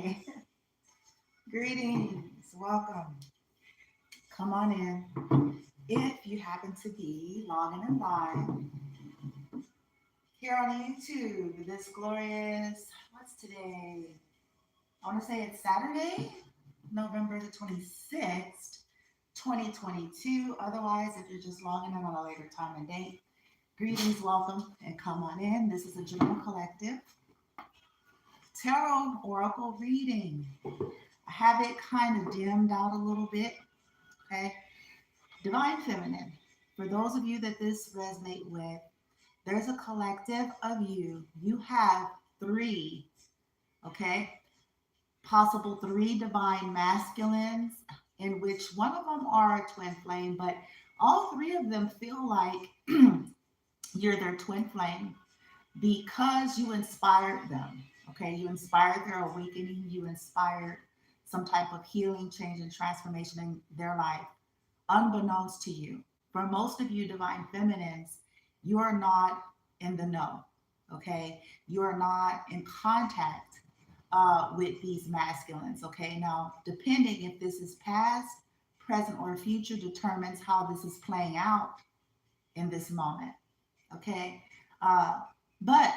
Hey, greetings. Welcome. Come on in. If you happen to be logging in live here on YouTube, this glorious, what's today? I want to say it's Saturday, November the 26th, 2022. Otherwise, if you're just logging in on a later time and date, greetings, welcome, and come on in. This is a Journal Collective Tarot Oracle reading. I have it kind of dimmed out a little bit, okay? Divine Feminine. For those of you that this resonate with, there's a collective of you. You have three, okay? Possible three divine masculines, in which one of them are a twin flame, but all three of them feel like you're their twin flame because you inspired them. Okay, you inspired their awakening, you inspired some type of healing, change, and transformation in their life, unbeknownst to you. For most of you, divine feminines, you are not in the know. Okay, you are not in contact with these masculines. Okay, now depending if this is past, present, or future determines how this is playing out in this moment. Okay, uh, but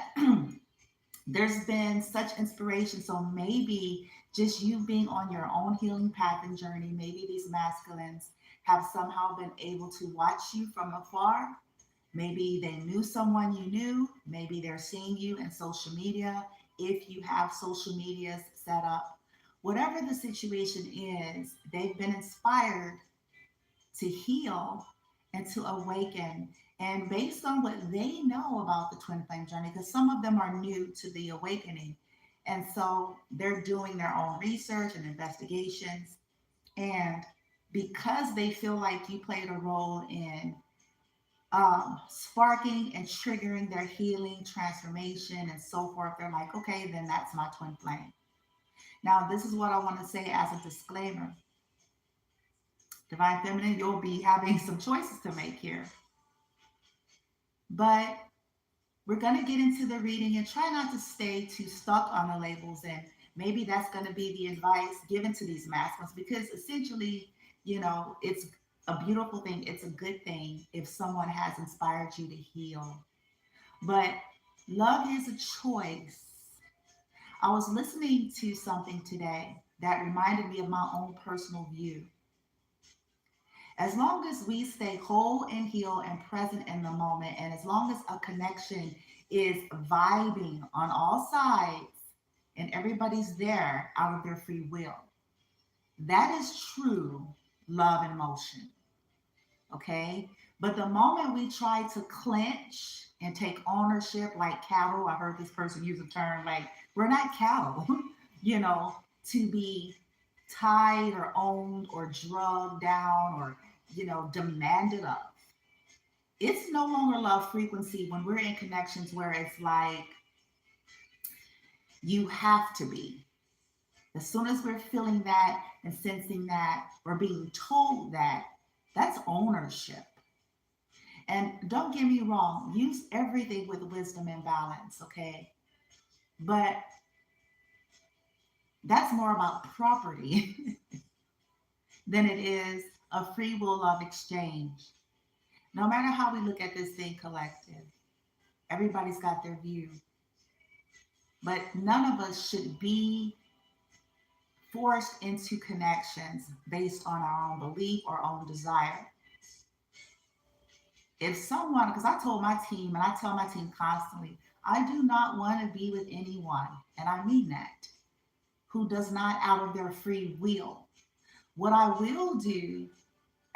there's been such inspiration. So maybe just you being on your own healing path and journey, maybe these masculines have somehow been able to watch you from afar. Maybe they knew someone you knew. Maybe they're seeing you in social media. If you have social medias set up, whatever the situation is, they've been inspired to heal and to awaken. And based on what they know about the twin flame journey, because some of them are new to the awakening. And so they're doing their own research and investigations. And because they feel like you played a role in sparking and triggering their healing, transformation, and so forth, they're like, okay, then that's my twin flame. Now, this is what I want to say as a disclaimer. Divine Feminine, you'll be having some choices to make here. But we're going to get into the reading and try not to stay too stuck on the labels. And maybe that's going to be the advice given to these masculines because essentially, it's a beautiful thing. It's a good thing if someone has inspired you to heal. But love is a choice. I was listening to something today that reminded me of my own personal view. As long as we stay whole and healed and present in the moment, and as long as a connection is vibing on all sides and everybody's there out of their free will, that is true love in motion. Okay? But the moment we try to clench and take ownership like cattle, I heard this person use a term like, we're not cattle, you know, to be tied or owned or drugged down or, demanded of. It's no longer love frequency when we're in connections where it's like you have to be. As soon as we're feeling that and sensing that or being told that, that's ownership. And don't get me wrong, use everything with wisdom and balance, okay? But that's more about property than it is a free will love exchange. No matter how we look at this thing collective, everybody's got their view. But none of us should be forced into connections based on our own belief or own desire. If someone, because I told my team and I tell my team constantly, I do not want to be with anyone, and I mean that, who does not out of their free will. What I will do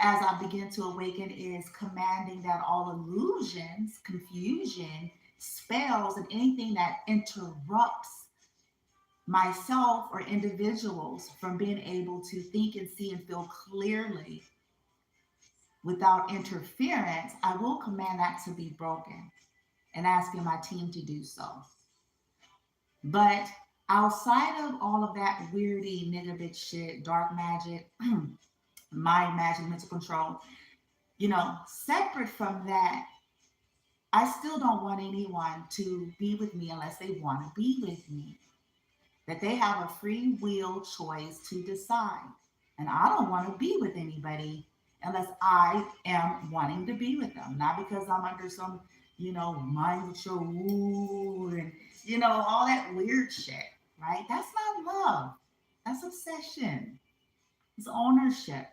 as I begin to awaken is commanding that all illusions, confusion, spells, and anything that interrupts myself or individuals from being able to think and see and feel clearly without interference, I will command that to be broken and asking my team to do so. But outside of all of that weirdy nigga bitch shit, dark magic, mind magic, mental control, separate from that, I still don't want anyone to be with me unless they want to be with me. that they have a free will choice to decide. And I don't want to be with anybody unless I am wanting to be with them, not because I'm under some, mind control and, all that weird shit, right? That's not love. That's obsession. It's ownership.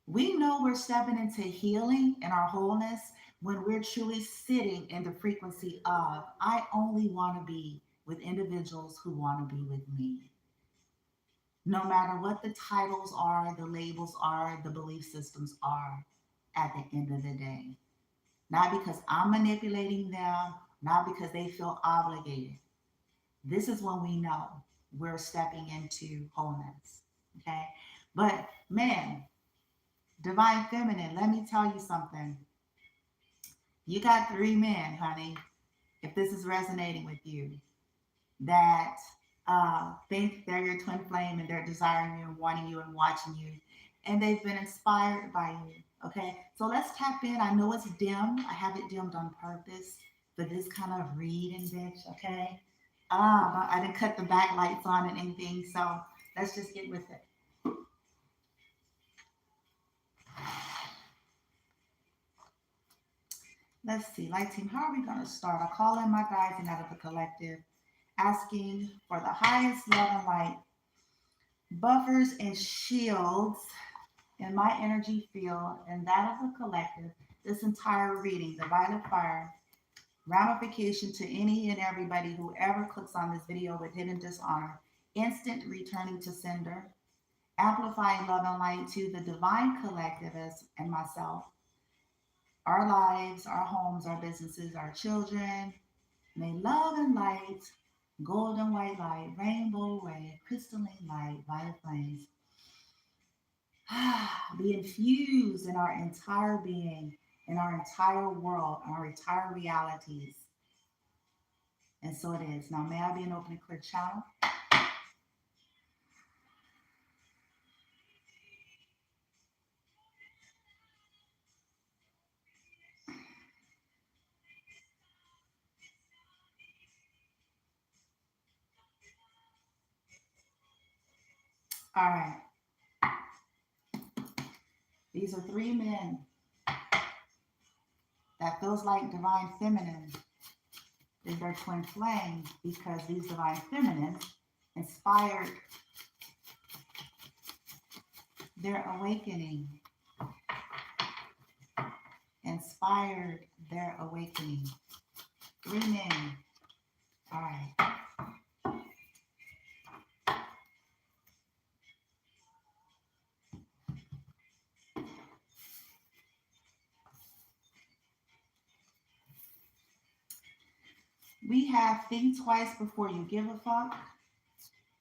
We know we're stepping into healing and our wholeness when we're truly sitting in the frequency of, I only want to be with individuals who want to be with me. No matter what the titles are, the labels are, the belief systems are at the end of the day. Not because I'm manipulating them, not because they feel obligated. This is when we know we're stepping into wholeness. Okay. But man, divine feminine, let me tell you something. You got 3 men, honey, if this is resonating with you, that think they're your twin flame and they're desiring you and wanting you and watching you, and they've been inspired by you. Okay, so let's tap in. I know it's dim. I have it dimmed on purpose for this kind of reading, bitch. Okay, I didn't cut the backlights on and anything, so let's just get with it. Let's see, light team, how are we going to start? I call in my guides and out of the collective, asking for the highest love and light, buffers and shields in my energy field and that of the collective, this entire reading, the violet fire, ramification to any and everybody who ever clicks on this video with hidden dishonor, instant returning to sender, amplifying love and light to the divine collective and myself, our lives, our homes, our businesses, our children. May love and light, golden white light, rainbow ray, crystalline light, violet flames be infused in our entire being, in our entire world, our entire realities. And so it is. Now, may I be an open and clear channel? All right. These are 3 men that feels like divine feminine is their twin flame, because these divine feminines inspired their awakening. Inspired their awakening. 3 men. All right. We have think twice before you give a fuck.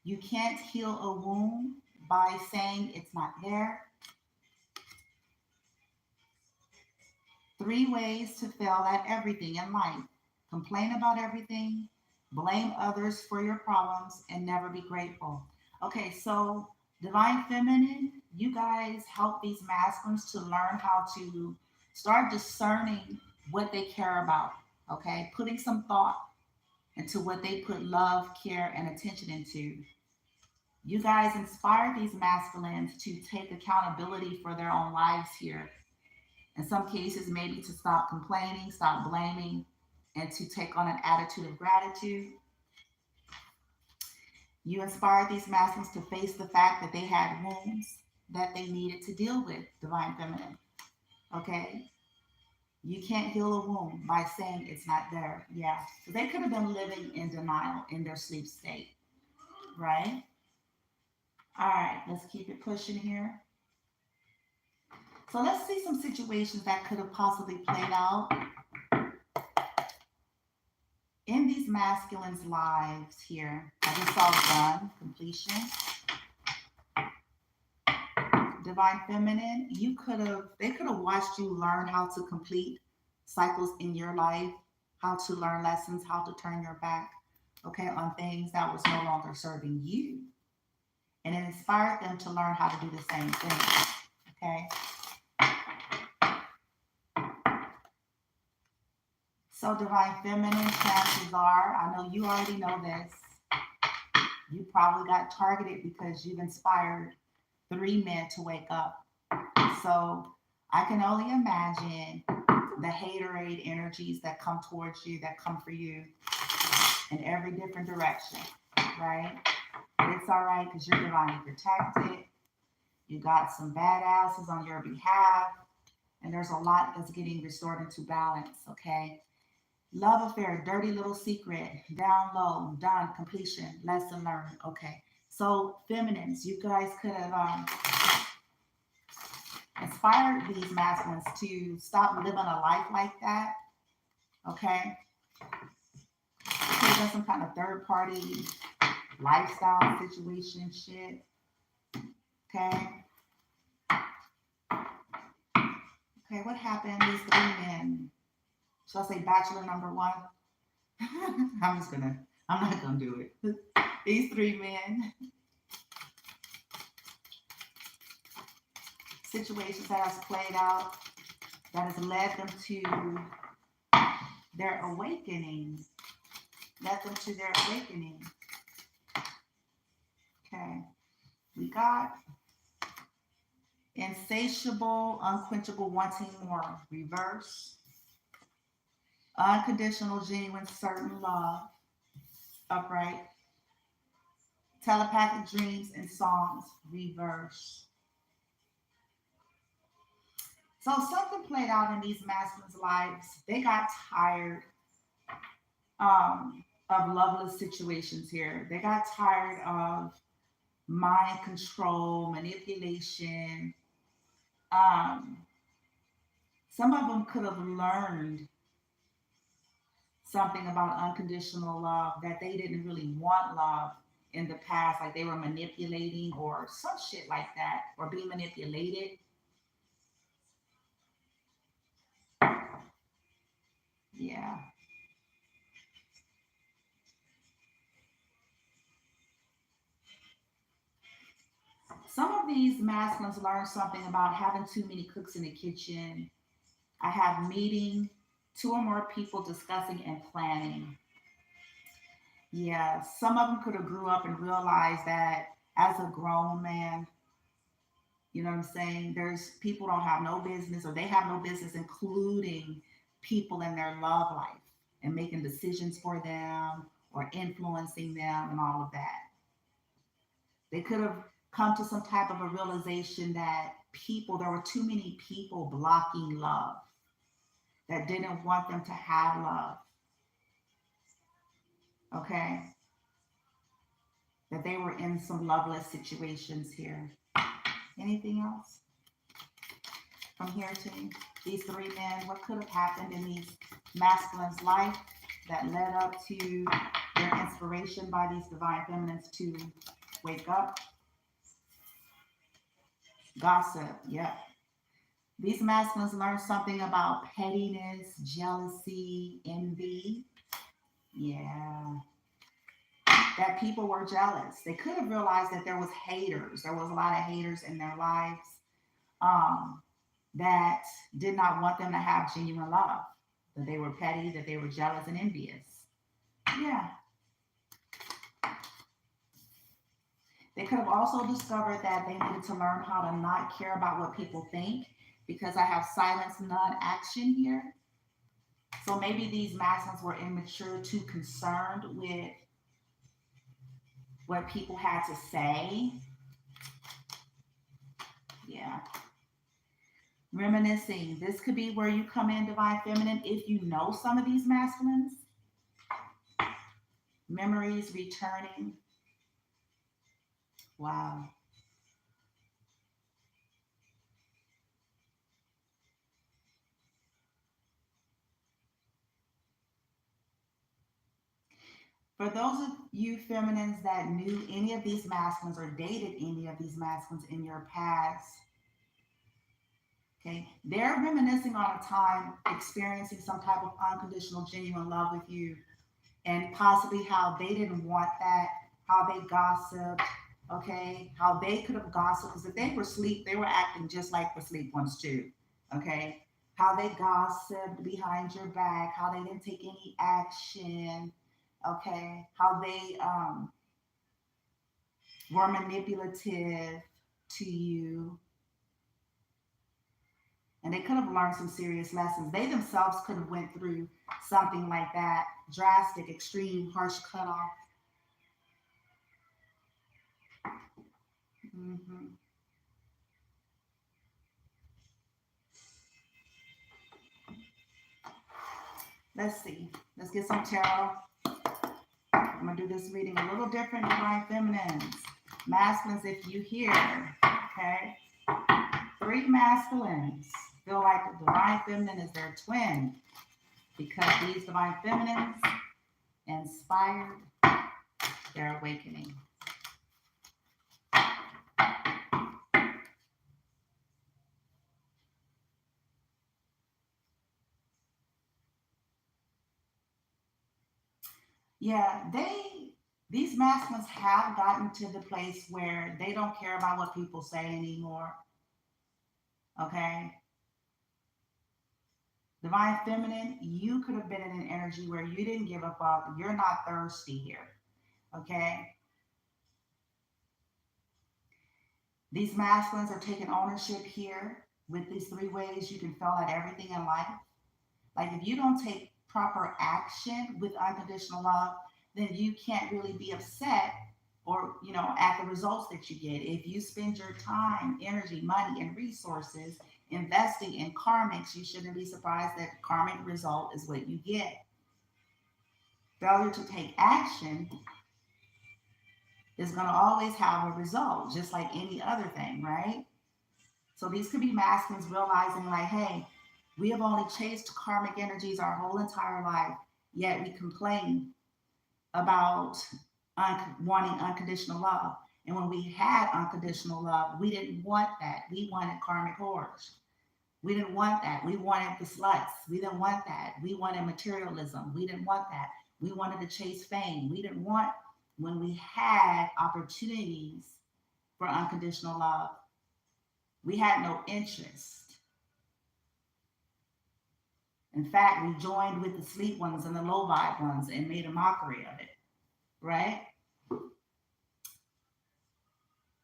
You can't heal a wound by saying it's not there. 3 ways to fail at everything in life. Complain about everything, blame others for your problems, and never be grateful. Okay, so divine feminine, you guys help these masculines to learn how to start discerning what they care about. Okay, putting some thought into what they put love, care, and attention into. You guys inspire these masculines to take accountability for their own lives here. In some cases, maybe to stop complaining, stop blaming, and to take on an attitude of gratitude. You inspired these masculines to face the fact that they had wounds that they needed to deal with, divine feminine. Okay? You can't heal a wound by saying it's not there. Yeah. So they could have been living in denial in their sleep state. Right? All right, let's keep it pushing here. So let's see some situations that could have possibly played out in these masculines' lives here. I just saw done, completion. Divine feminine, they could have watched you learn how to complete cycles in your life, how to learn lessons, how to turn your back, okay, on things that was no longer serving you. And it inspired them to learn how to do the same thing, okay? So divine feminine, chances are, I know you already know this, You probably got targeted because you've inspired 3 men to wake up. So I can only imagine the haterade energies that come towards you, that come for you in every different direction, right? But it's all right because you're divinely protected. You got some badasses on your behalf, and there's a lot that's getting restored into balance, okay? Love affair, dirty little secret, down low, done, completion, lesson learned, okay? So, feminines, you guys could have inspired these masculines to stop living a life like that, okay? Could have done some kind of third party lifestyle situation shit, okay? Okay, what happened? These 3 men. Shall I say bachelor number 1? I'm not gonna do it. These 3 men, situations that has played out, that has led them to their awakening. Led them to their awakening. Okay. We got insatiable, unquenchable, wanting more. Reverse. Unconditional, genuine, certain love. Upright. Telepathic dreams and songs. Reverse. So something played out in these masculines' lives. They got tired of loveless situations here. They got tired of mind control, manipulation. Um, some of them could have learned something about unconditional love, that they didn't really want love in the past, like they were manipulating or some shit like that, or being manipulated. Yeah. Some of these masculines learn something about having too many cooks in the kitchen. I have meeting 2 or more people discussing and planning. Yeah, some of them could have grew up and realized that as a grown man, you know what I'm saying? There's people don't have no business, or they have no business including people in their love life and making decisions for them or influencing them and all of that. They could have come to some type of a realization that there were too many people blocking love, that didn't want them to have love. Okay? That they were in some loveless situations here. Anything else from here to these 3 men? What could have happened in these masculines' life that led up to their inspiration by these divine feminines to wake up? Gossip, yep. These masculines learned something about pettiness, jealousy, envy. Yeah. That people were jealous. They could have realized that there was haters. There was a lot of haters in their lives, um, that did not want them to have genuine love. That they were petty, that they were jealous and envious. Yeah. They could have also discovered that they needed to learn how to not care about what people think, because I have silence, non-action here. So maybe these masculines were immature, too concerned with what people had to say. Yeah. Reminiscing. This could be where you come in, divine feminine, if you know some of these masculines. Memories returning. Wow. For those of you feminines that knew any of these masculines or dated any of these masculines in your past, okay, they're reminiscing on a time experiencing some type of unconditional, genuine love with you, and possibly how they didn't want that, how they gossiped, okay, how they could have gossiped, because if they were asleep, they were acting just like the sleep ones too, okay, how they gossiped behind your back, how they didn't take any action, okay, how they were manipulative to you, and they could have learned some serious lessons. They themselves could have went through something like that, drastic, extreme, harsh cutoff. Mm-hmm. Let's see. Let's get some tarot. I'm going to do this reading a little different, divine feminines. Masculines, if you hear, okay? 3 masculines feel like the divine feminine is their twin because these divine feminines inspired their awakening. Yeah, these masculines have gotten to the place where they don't care about what people say anymore. Okay? Divine feminine, you could have been in an energy where you didn't give a fuck. You're not thirsty here. Okay? These masculines are taking ownership here with these 3 ways you can fail at everything in life. Like if you don't take proper action with unconditional love, then you can't really be upset or, at the results that you get. If you spend your time, energy, money, and resources investing in karmics, you shouldn't be surprised that karmic result is what you get. Failure to take action is going to always have a result, just like any other thing, right? So these could be masculines realizing like, hey, we have only chased karmic energies our whole entire life, yet we complain about wanting unconditional love. And when we had unconditional love, we didn't want that. We wanted karmic horrors. We didn't want that. We wanted the sluts. We didn't want that. We wanted materialism. We didn't want that. We wanted to chase fame. We didn't want, when we had opportunities for unconditional love, we had no interest. In fact, we joined with the sleep ones and the low vibe ones and made a mockery of it, right?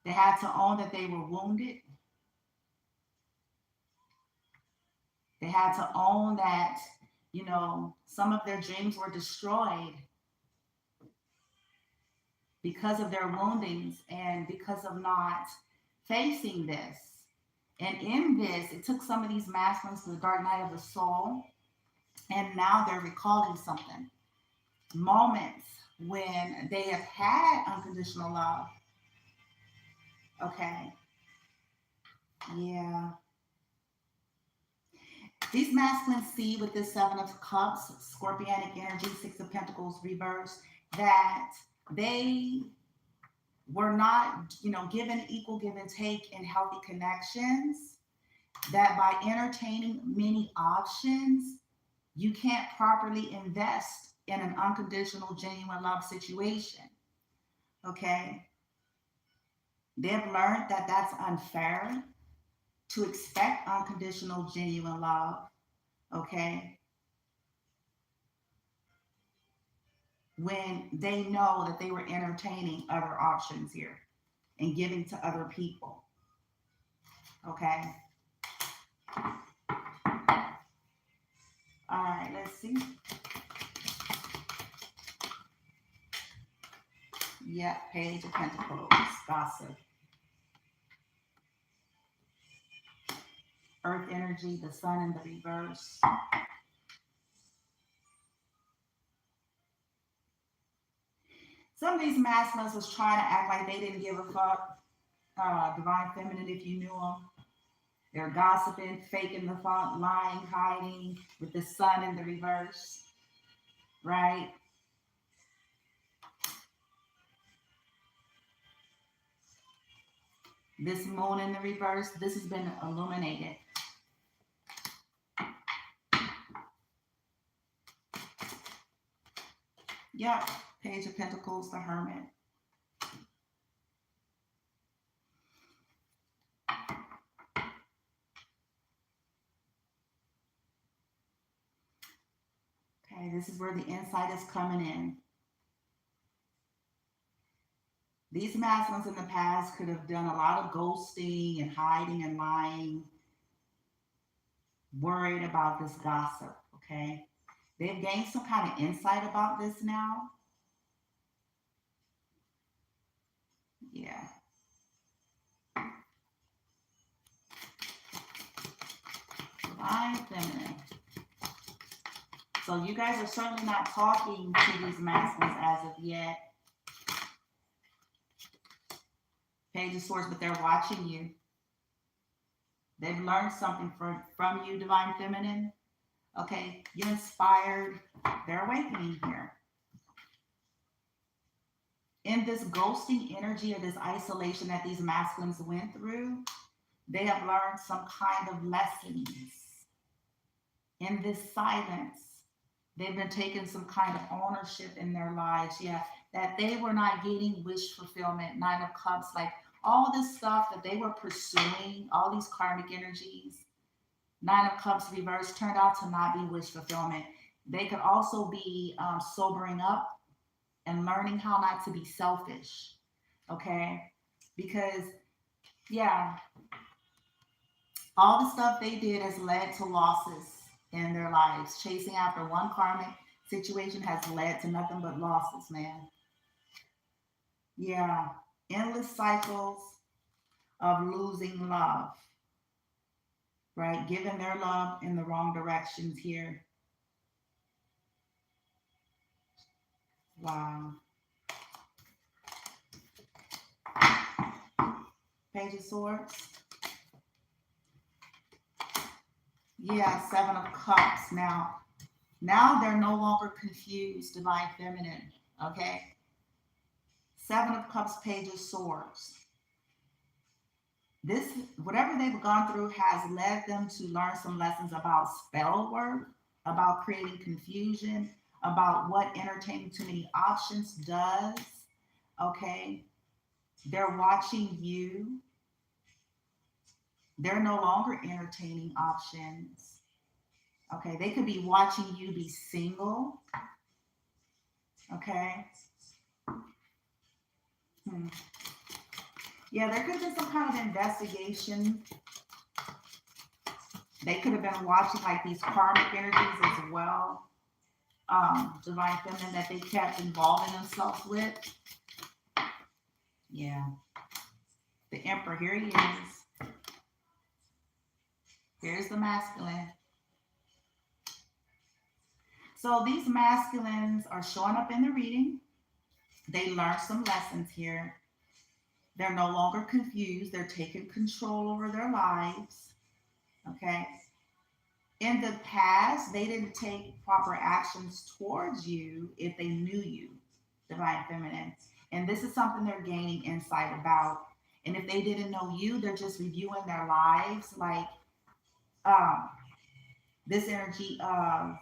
They had to own that they were wounded. They had to own that, some of their dreams were destroyed because of their woundings and because of not facing this. And in this, it took some of these masculines to the dark night of the soul, and now they're recalling something. Moments when they have had unconditional love. Okay. Yeah. These masculines see with this 7 of Cups, Scorpionic energy, 6 of Pentacles reverse, that they were not, given equal give and take in healthy connections, that by entertaining many options, you can't properly invest in an unconditional, genuine love situation. Okay? They've learned that that's unfair to expect unconditional, genuine love. Okay? When they know that they were entertaining other options here and giving to other people. Okay? All right, let's see. Yep, Page of Pentacles, gossip. Earth energy, the sun in the reverse. Some of these masculines was trying to act like they didn't give a fuck. Divine feminine, if you knew them. They're gossiping, faking the fuck, lying, hiding, with the sun in the reverse. Right? This moon in the reverse, this has been illuminated. Yep, Page of Pentacles, the Hermit. Okay, this is where the insight is coming in. These masculines in the past could have done a lot of ghosting and hiding and lying, worried about this gossip, okay? They've gained some kind of insight about this now. Yeah. Divine Feminine. So you guys are certainly not talking to these masculines as of yet. Page of Swords, but they're watching you. They've learned something from you, Divine Feminine. Okay, you inspired their awakening here. In this ghosting energy or this isolation that these masculines went through, they have learned some kind of lessons. In this silence, they've been taking some kind of ownership in their lives. Yeah, that they were not getting wish fulfillment, Nine of Cups, like all this stuff that they were pursuing, all these karmic energies. Nine of Cups reversed turned out to not be wish fulfillment. They could also be sobering up and learning how not to be selfish. Okay? Because, yeah, all the stuff they did has led to losses in their lives. Chasing after one karmic situation has led to nothing but losses, man. Yeah. Endless cycles of losing love, right? Giving their love in the wrong directions here. Wow. Page of Swords. Yeah, Seven of Cups. Now they're no longer confused, Divine Feminine. Okay? Seven of Cups, Page of Swords. This, whatever they've gone through has led them to learn some lessons about spell work, about creating confusion, about what entertaining too many options does. Okay? They're watching you. They're no longer entertaining options. Okay? They could be watching you be single. Okay? Yeah, there could have been some kind of investigation. They could have been watching like these karmic energies as well. Divine Feminine that they kept involving themselves with. Yeah. The Emperor, here he is. Here's the masculine. So these masculines are showing up in the reading. They learned some lessons here. They're no longer confused. They're taking control over their lives. Okay. In the past, they didn't take proper actions towards you if they knew you, Divine Feminine. And this is something they're gaining insight about. And if they didn't know you, they're just reviewing their lives. Like this energy of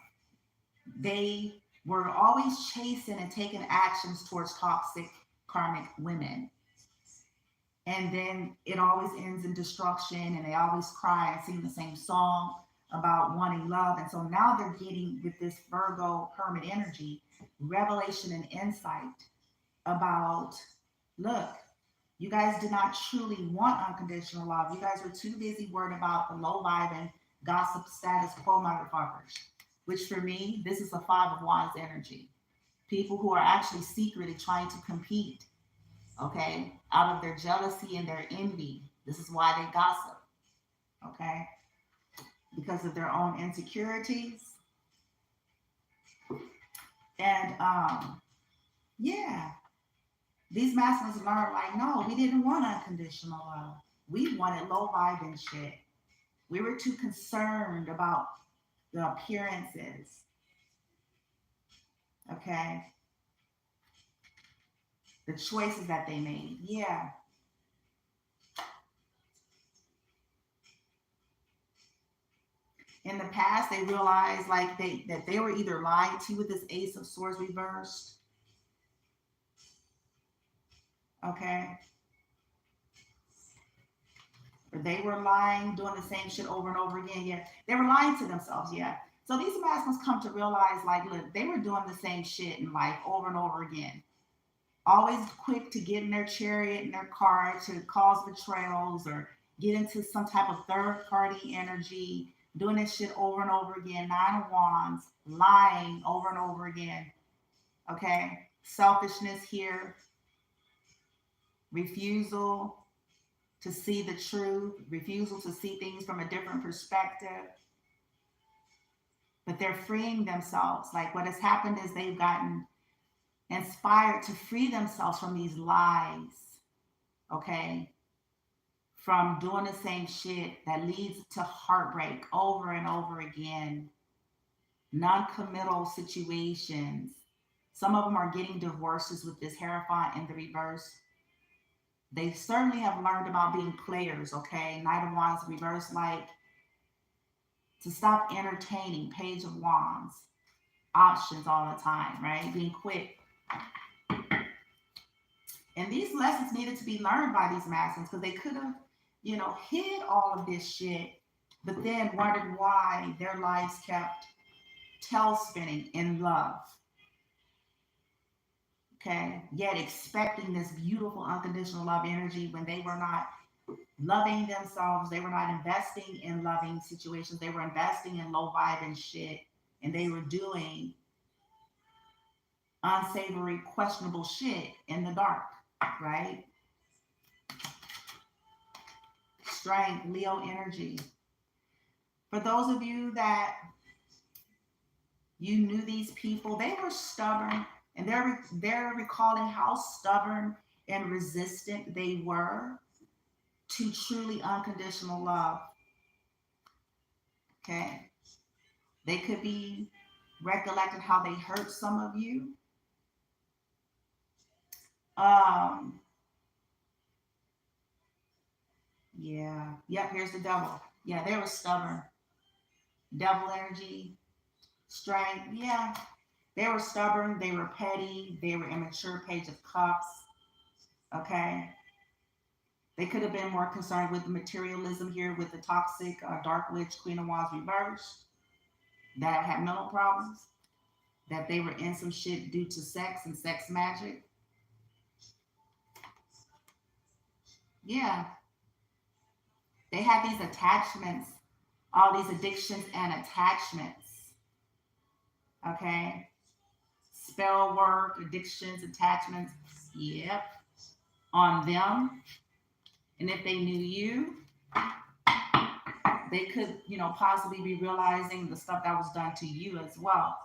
they were always chasing and taking actions towards toxic karmic women. And then it always ends in destruction, and they always cry and sing the same song about wanting love. And so now they're getting, with this Virgo hermit energy, revelation and insight about, look, you guys did not truly want unconditional love. You guys were too busy worried about the low vibe and gossip status quo motherfuckers, which for me, this is a Five of Wands energy. People who are actually secretly trying to compete, okay, out of their jealousy and their envy. This is why they gossip, okay, because of their own insecurities. And yeah, these masculines learn like, no, we didn't want unconditional love. We wanted low vibe and shit. We were too concerned about the appearances. Okay. The choices that they made. Yeah. In the past, they realized like that they were either lied to with this Ace of Swords reversed. Okay. Or they were lying, doing the same shit over and over again. Yeah. They were lying to themselves. Yeah. So these masculines come to realize, like, look, they were doing the same shit in life over and over again. always quick to get in their chariot, in their car, to cause betrayals or get into some type of third party energy, doing this shit over and over again. Nine of Wands, lying over and over again. Okay. Selfishness here, refusal to see the truth, refusal to see things from a different perspective. But they're freeing themselves. Like what has happened is they've gotten inspired to free themselves from these lies, okay? From doing the same shit that leads to heartbreak over and over again, non-committal situations. Some of them are getting divorces with this Hierophant in the reverse. They certainly have learned about being players, okay? Knight of Wands reverse, like to stop entertaining Page of Wands options all the time, right? Being quick. And these lessons needed to be learned by these masons because they could have, hid all of this shit, but then wondered why their lives kept tail spinning in love. Okay, yet expecting this beautiful unconditional love energy when they were not loving themselves, they were not investing in loving situations, they were investing in low vibe and shit, and they were doing unsavory, questionable shit in the dark, right? Strength, Leo energy. For those of you that you knew these people, they were stubborn, and they're recalling how stubborn and resistant they were to truly unconditional love. Okay. They could be recollecting how they hurt some of you. Yeah. Yep, here's the devil. Yeah, they were stubborn. Devil energy, strength. Yeah. They were stubborn. They were petty. They were immature. Page of Cups. Okay. They could have been more concerned with materialism here with the toxic Dark Witch, Queen of Wands reversed, that had mental problems, that they were in some shit due to sex and sex magic. Yeah. They had these attachments, all these addictions and attachments. Okay. Spell work, addictions, attachments. Yep. On them. And if they knew you, they could, possibly be realizing the stuff that was done to you as well.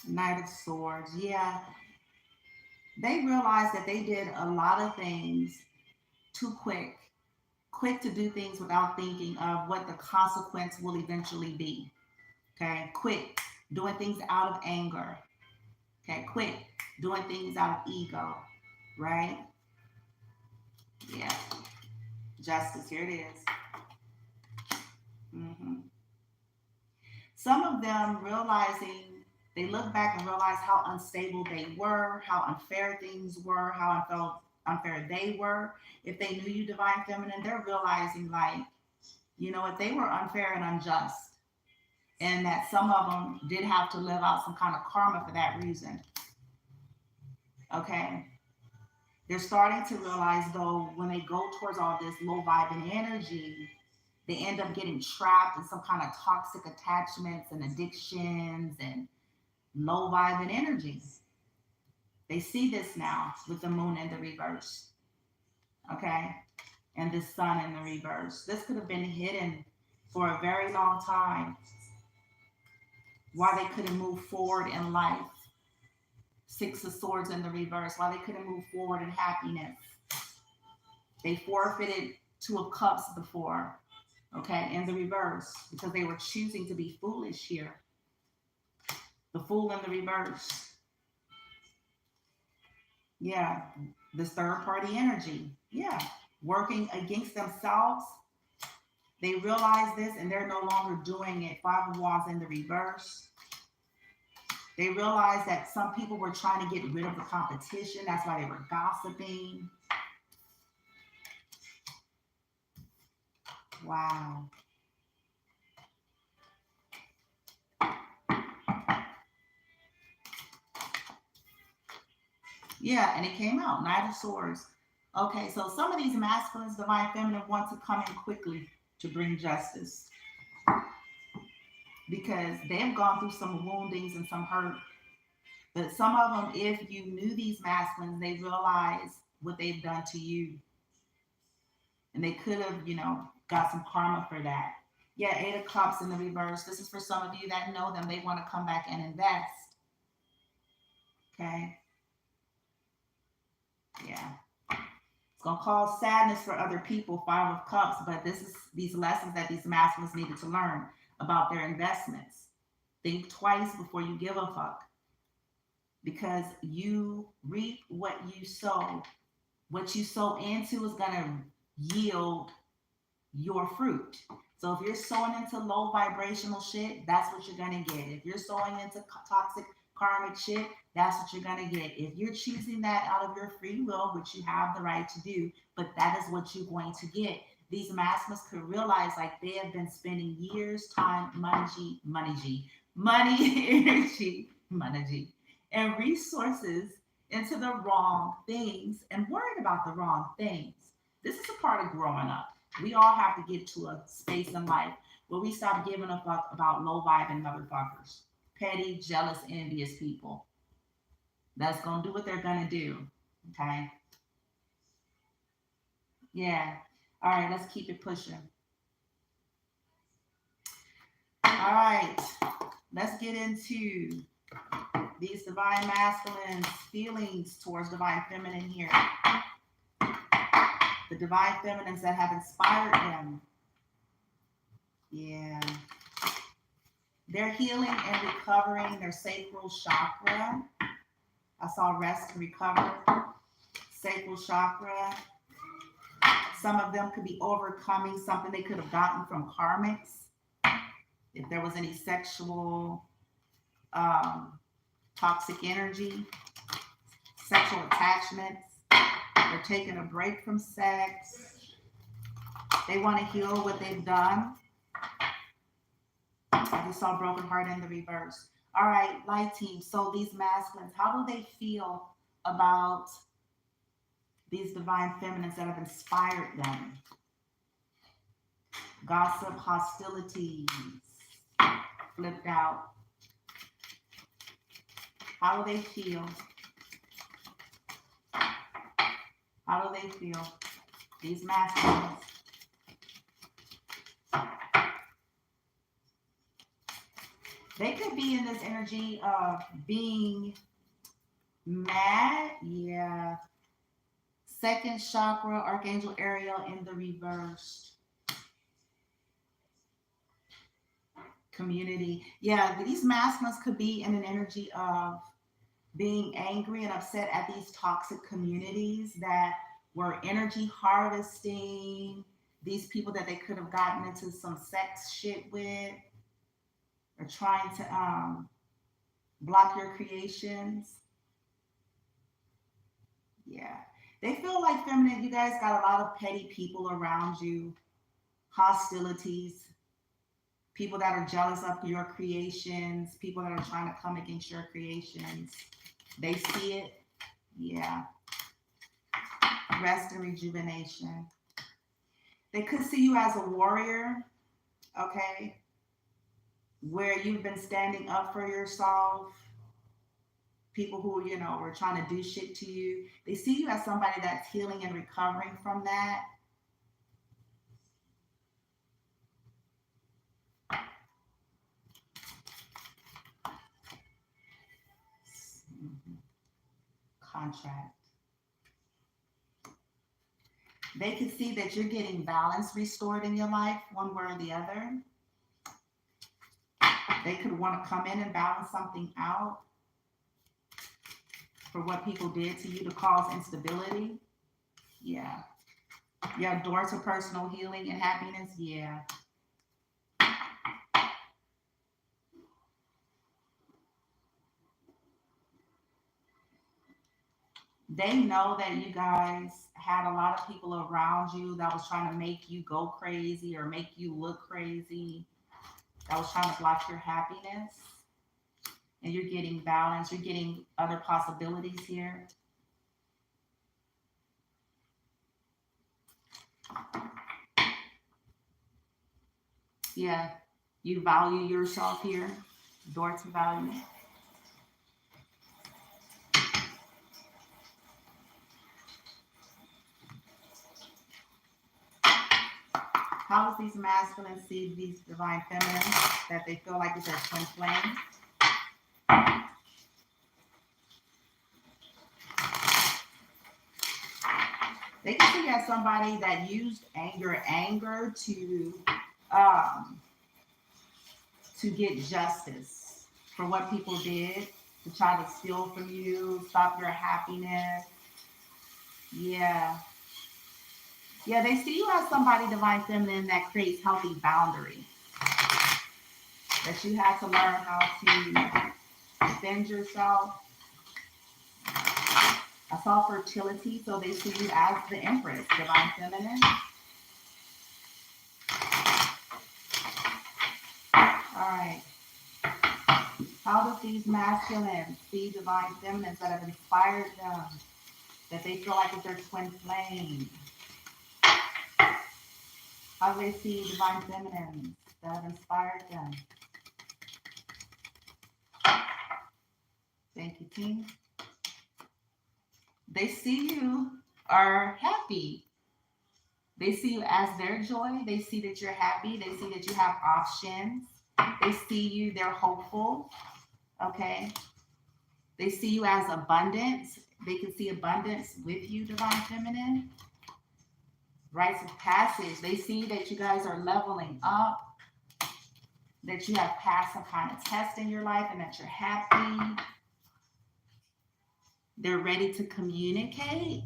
Knight of Swords. Yeah. They realized that they did a lot of things too quick to do things without thinking of what the consequence will eventually be. Okay, quick, doing things out of anger. Okay, quick, doing things out of ego, right? Yeah, justice, here it is. Some of them realizing, they look back and realize how unstable they were, how unfair things were, how unfair they were. If they knew you, Divine Feminine, they're realizing like, if they were unfair and unjust, and that some of them did have to live out some kind of karma for that reason. Okay. They're starting to realize though, when they go towards all this low vibe and energy, they end up getting trapped in some kind of toxic attachments and addictions and low vibe and energy. They see this now with the moon in the reverse. Okay. And the sun in the reverse. This could have been hidden for a very long time. Why they couldn't move forward in life. Six of Swords in the reverse. Why they couldn't move forward in happiness. They forfeited Two of Cups before. Okay. In the reverse. Because they were choosing to be foolish here. The Fool in the reverse. Yeah. This third party energy. Yeah. Working against themselves. They realize this and they're no longer doing it. Five of Wands in the reverse. They realized that some people were trying to get rid of the competition. That's why they were gossiping. Wow. Yeah, and it came out. Knight of Swords. Okay, so some of these masculines, divine feminine, want to come in quickly to bring justice because they've gone through some woundings and some hurt. But some of them, if you knew these masculines, they realize what they've done to you. And they could have, got some karma for that. Yeah, Eight of Cups in the reverse. This is for some of you that know them. They want to come back and invest. Okay. Yeah. It's going to cause sadness for other people, Five of Cups, but this is these lessons that these masculines needed to learn about their investments. Think twice before you give a fuck. Because you reap what you sow. What you sow into is going to yield your fruit. So if you're sowing into low vibrational shit, that's what you're going to get. If you're sowing into toxic karmic shit, that's what you're going to get. If you're choosing that out of your free will, which you have the right to do, but that is what you're going to get. These masculines could realize like they have been spending years, time, money, energy, and resources into the wrong things and worried about the wrong things. This is a part of growing up. We all have to get to a space in life where we stop giving a fuck about low vibing motherfuckers, petty, jealous, envious people. That's going to do what they're going to do. Okay. Yeah. All right. Let's keep it pushing. All right. Let's get into these divine masculines' feelings towards divine feminine here. The divine feminines that have inspired them. Yeah. They're healing and recovering their sacral chakra. I saw rest and recover. Sacral chakra. Some of them could be overcoming something they could have gotten from karmics. If there was any sexual toxic energy, sexual attachments. They're taking a break from sex. They want to heal what they've done. I just saw broken heart in the reverse. All right, light team. So these masculines, how do they feel about these divine feminines that have inspired them? Gossip, hostilities, flipped out. How do they feel? How do they feel? These masculines. They could be in this energy of being mad. Yeah. Second chakra, Archangel Ariel in the reverse. Community. Yeah, these masculines could be in an energy of being angry and upset at these toxic communities that were energy harvesting, these people that they could have gotten into some sex shit with, or trying to block your creations. Yeah. They feel like feminine, you guys got a lot of petty people around you, hostilities, people that are jealous of your creations, people that are trying to come against your creations. They see it. Yeah. Rest and rejuvenation. They could see you as a warrior, okay? Where you've been standing up for yourself. People who, were trying to do shit to you. They see you as somebody that's healing and recovering from that. Contract. They can see that you're getting balance restored in your life, one way or the other. They could want to come in and balance something out for what people did to you to cause instability. Yeah. Yeah, door to personal healing and happiness. Yeah. They know that you guys had a lot of people around you that was trying to make you go crazy or make you look crazy, that was trying to block your happiness. And you're getting balance, you're getting other possibilities here. Yeah, you value yourself here. Door to value. How does these masculines see these divine feminines that they feel like it's their twin flame? They can see you as somebody that used anger um, to get justice for what people did, to try to steal from you, stop your happiness. Yeah. Yeah, they see you as somebody divine feminine that creates healthy boundaries. That you have to learn how to defend yourself. I saw fertility, so they see you as the Empress, divine feminine. All right. How does these masculines see divine feminines that have inspired them, that they feel like it's their twin flame? How do they see divine feminines that have inspired them? Thank you, team. They see you are happy. They see you as their joy. They see that you're happy. They see that you have options. They see you, they're hopeful. Okay. They see you as abundance. They can see abundance with you, divine feminine. Rites of passage. They see that you guys are leveling up, that you have passed some kind of test in your life and that you're happy. They're ready to communicate.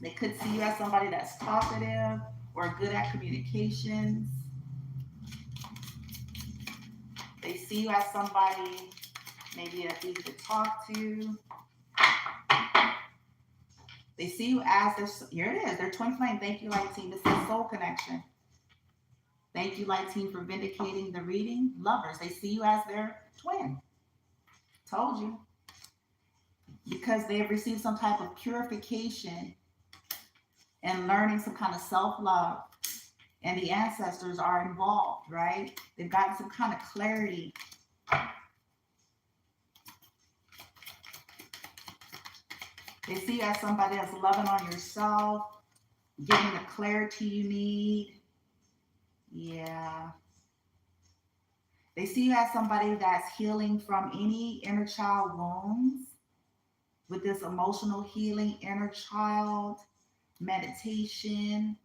They could see you as somebody that's talkative or good at communications. They see you as somebody maybe that's easy to talk to. They see you as their, here it is, their twin flame. Thank you, Light Team. This is soul connection. Thank you, Light Team, for vindicating the reading. Lovers, they see you as their twin. Told you. Because they have received some type of purification and learning some kind of self-love. And the ancestors are involved, right? They've gotten some kind of clarity. They see you as somebody that's loving on yourself, getting the clarity you need. Yeah. They see you as somebody that's healing from any inner child wounds with this emotional healing, inner child, meditation.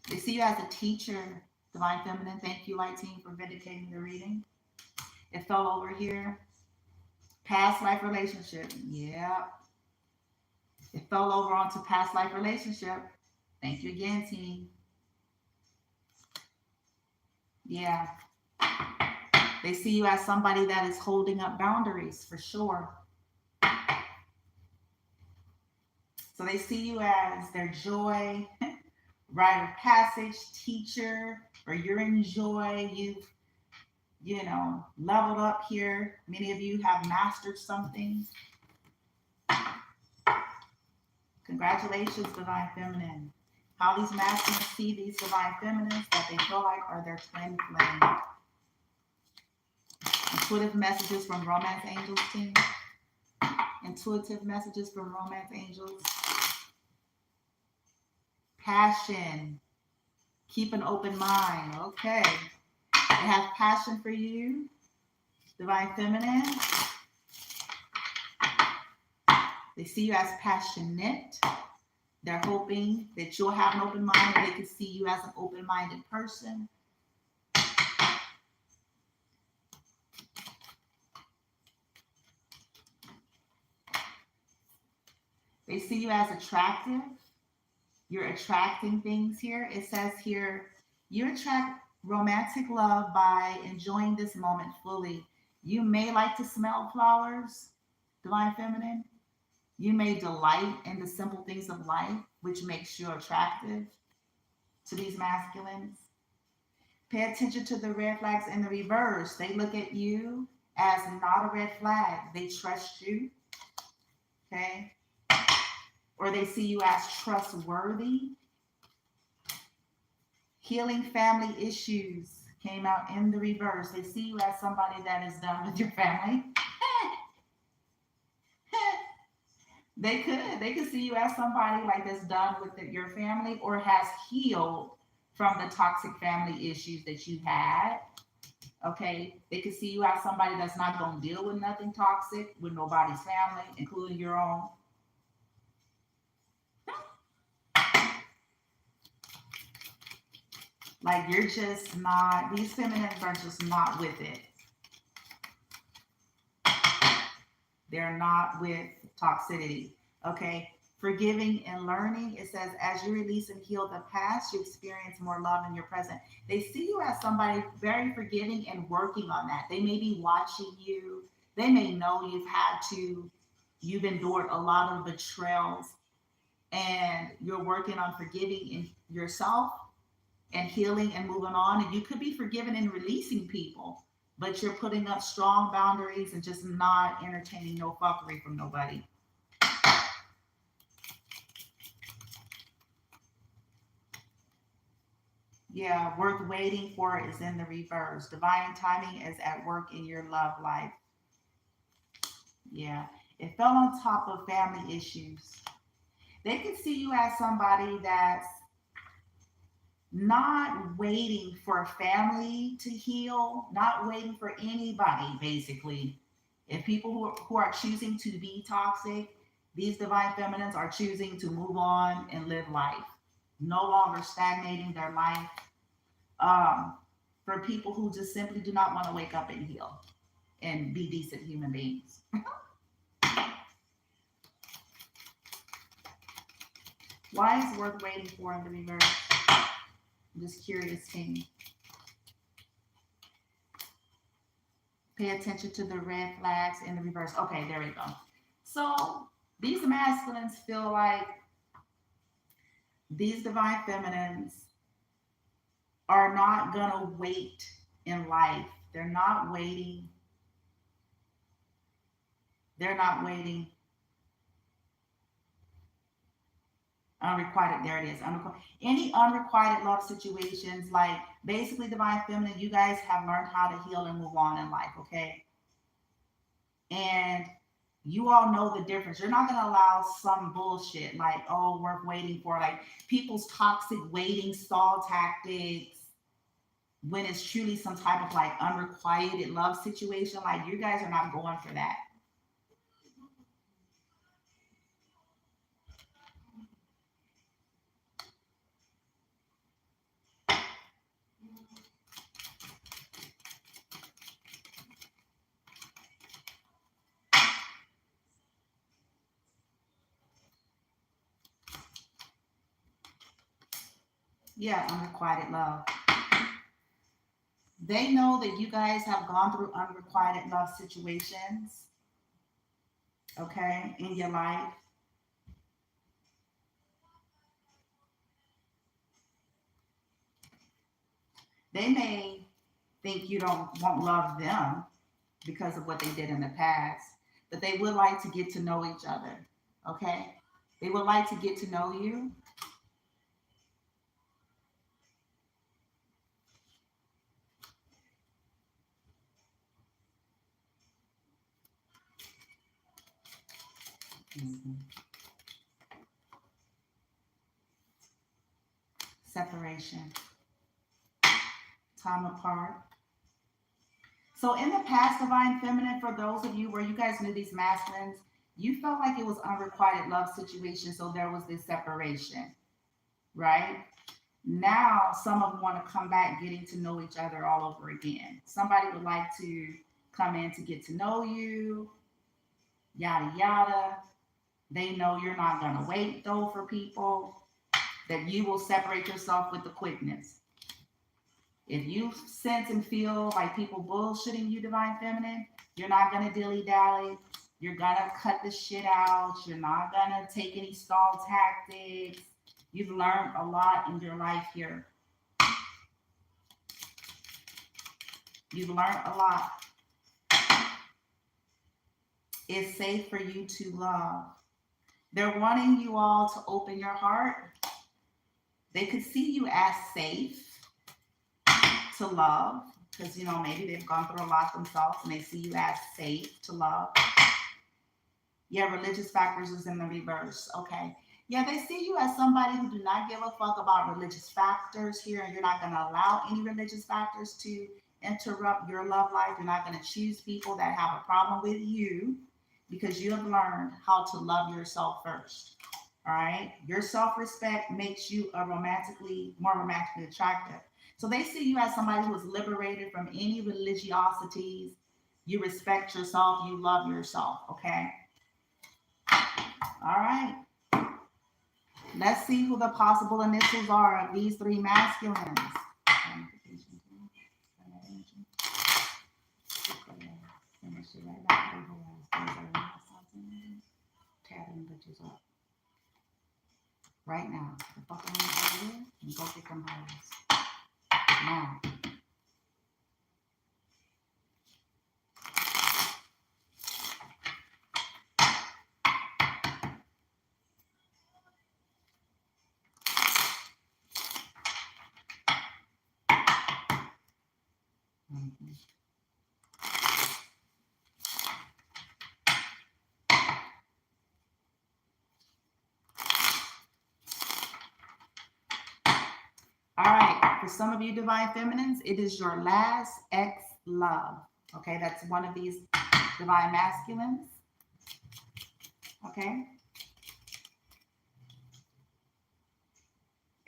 They see you as a teacher, divine feminine. Thank you, Light Team, for vindicating the reading. It fell over here. Past life relationship. Yeah. It fell over onto past life relationship. Thank you again, team. Yeah. They see you as somebody that is holding up boundaries for sure. So they see you as their joy, rite of passage, teacher, or you're in joy. You've, leveled up here. Many of you have mastered something. Congratulations, divine feminine. How these masculines see these divine feminines that they feel like are their twin flame. Intuitive messages from romance angels, team. Intuitive messages from romance angels. Passion. Keep an open mind. Okay. They have passion for you, divine feminine. They see you as passionate. They're hoping that you'll have an open mind and they can see you as an open-minded person. They see you as attractive. You're attracting things here. It says here, you attract romantic love by enjoying this moment fully. You may like to smell flowers, Divine Feminine. You may delight in the simple things of life, which makes you attractive to these masculines. Pay attention to the red flags in the reverse. They look at you as not a red flag. They trust you, okay? Or they see you as trustworthy. Healing family issues came out in the reverse. They see you as somebody that is done with your family. They could see you as somebody like that's done with your family or has healed from the toxic family issues that you had. Okay, they could see you as somebody that's not going to deal with nothing toxic with nobody's family, including your own. Like you're just not, these feminines are just not with it. They're not with toxicity. Okay. Forgiving and learning. It says, as you release and heal the past, you experience more love in your present. They see you as somebody very forgiving and working on that. They may be watching you. They may know you've endured a lot of betrayals and you're working on forgiving in yourself and healing and moving on. And you could be forgiving and releasing people, but you're putting up strong boundaries and just not entertaining no fuckery from nobody. Yeah, worth waiting for is in the reverse. Divine timing is at work in your love life. Yeah, it fell on top of family issues. They could see you as somebody that's not waiting for a family to heal, not waiting for anybody, basically. If people who are choosing to be toxic, these divine feminines are choosing to move on and live life, no longer stagnating their life. For people who just simply do not want to wake up and heal and be decent human beings. Why is worth waiting for in the reverse? I'm just curious, team. Pay attention to the red flags in the reverse. Okay, there we go. So these masculines feel like these divine feminines are not going to wait in life. They're not waiting. They're not waiting. Unrequited, there it is. Any unrequited love situations, like basically divine feminine, you guys have learned how to heal and move on in life, okay? And you all know the difference. You're not going to allow some bullshit like, oh, we're waiting for, like people's toxic waiting stall tactics when it's truly some type of like unrequited love situation. Like you guys are not going for that. Yeah, unrequited love. They know that you guys have gone through unrequited love situations, okay, in your life. They may think you won't love them because of what they did in the past, but they would like to get to know each other, okay? They would like to get to know you. Mm-hmm. Separation, time apart. So in the past, divine feminine, for those of you where you guys knew these masculines, you felt like it was unrequited love situation, so there was this separation, right? Now some of them want to come back getting to know each other all over again. Somebody would like to come in to get to know you, yada yada. They know you're not going to wait though for people, that you will separate yourself with the quickness. If you sense and feel like people bullshitting you, Divine Feminine, you're not going to dilly-dally. You're going to cut the shit out. You're not going to take any stall tactics. You've learned a lot in your life here. You've learned a lot. It's safe for you to love. They're wanting you all to open your heart. They could see you as safe to love, because, you know, maybe they've gone through a lot themselves and they see you as safe to love. Yeah, religious factors is in the reverse. Okay. Yeah, they see you as somebody who do not give a fuck about religious factors here, and you're not going to allow any religious factors to interrupt your love life. You're not going to choose people that have a problem with you, because you have learned how to love yourself first. All right. Your self-respect makes you more romantically attractive. So they see you as somebody who is liberated from any religiosities. You respect yourself. You love yourself. Okay. All right. Let's see who the possible initials are of these three masculines. Right now. The fuck on over there and go get them hoes. Now. All right, for some of you Divine Feminines, it is your last ex-love. Okay, that's one of these Divine Masculines. Okay.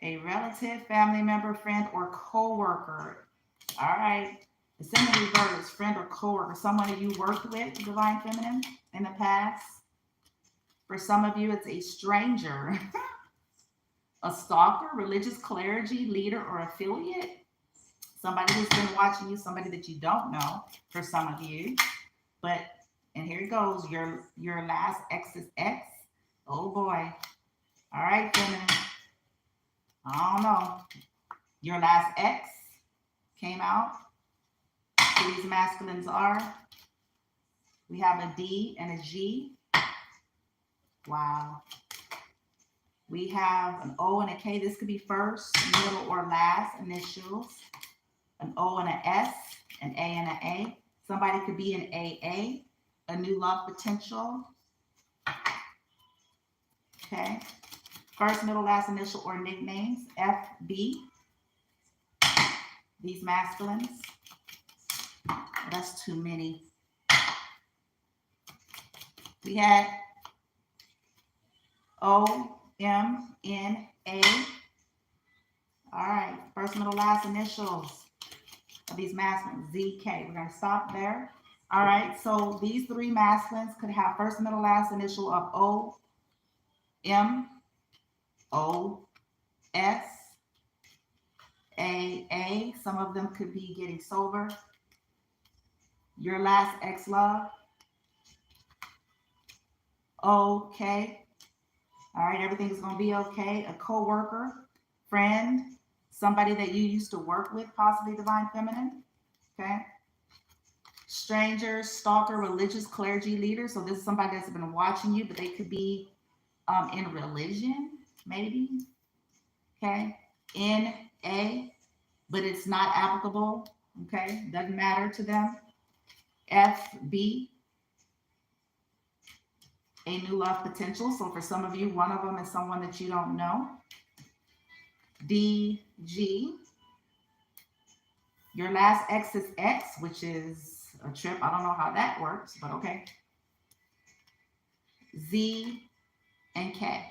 A relative, family member, friend, or co-worker. All right. It's in the reverse, friend or co-worker. Someone that you worked with, Divine Feminine, in the past. For some of you, it's a stranger. A stalker, religious clergy, leader, or affiliate. Somebody who's been watching you, somebody that you don't know, for some of you. But, and here it goes, your last ex's ex. Oh boy. All right, feminine. I don't know. Your last ex came out. Who these masculines are. We have a D and a G. Wow. We have an O and a K. This could be first, middle, or last initials. An O and an S, an A and an A. Somebody could be an AA, a new love potential. Okay. First, middle, last initial, or nicknames. FB. These masculines. That's too many. We had OMNA. All right. First, middle, last initials of these masculines. ZK. We're going to stop there. All right. So these three masculines could have first, middle, last initial of O, M, O, S, A, A. Some of them could be getting sober. Your last ex-love. Okay. All right. Everything's going to be okay. A co-worker, friend, somebody that you used to work with, possibly Divine Feminine. Okay. Stranger, stalker, religious clergy leader. So this is somebody that's been watching you, but they could be in religion, maybe. Okay. NA, but it's not applicable. Okay. Doesn't matter to them. FB, a new love potential. So for some of you, one of them is someone that you don't know. DG, your last ex is X, which is a trip. I don't know how that works, but okay. Z and K.